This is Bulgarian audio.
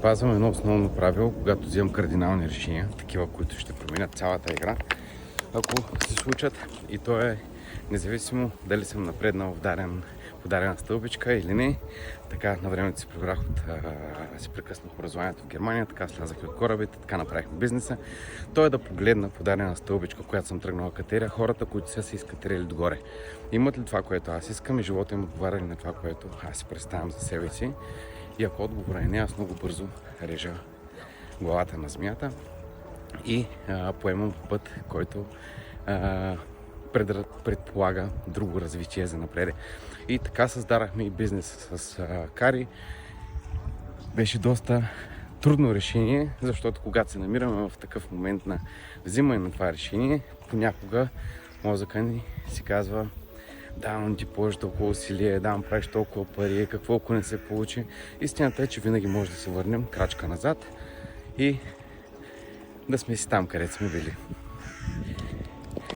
спазвам едно основно правило, когато вземам кардинални решения, такива, които ще променят цялата игра, ако се случат, и то е независимо дали съм напреднал в дадена стълбичка или не. Така на времето си си прекъснах образованието в Германия, така слязах и от корабите, така направихме бизнеса. То е да погледна по дадена стълбичка, която съм тръгнал да катеря, хората, които са се изкатерили догоре. Имат ли това, което аз искам, и живота им отговаря ли на това, което аз си представям за себе си? И ако отговорът е не, аз много бързо режа главата на змията и поемам път, който предполага друго развитие за напред. И така създадахме и бизнес с Кари. Беше доста трудно решение, защото когато се намираме в такъв момент на взимане на това решение, понякога мозъка ни си казва: да, но ти положиш толкова усилие, да, правиш толкова пари, какво ако не се получи. Истината е, че винаги може да се върнем крачка назад и да сме си там, където сме били.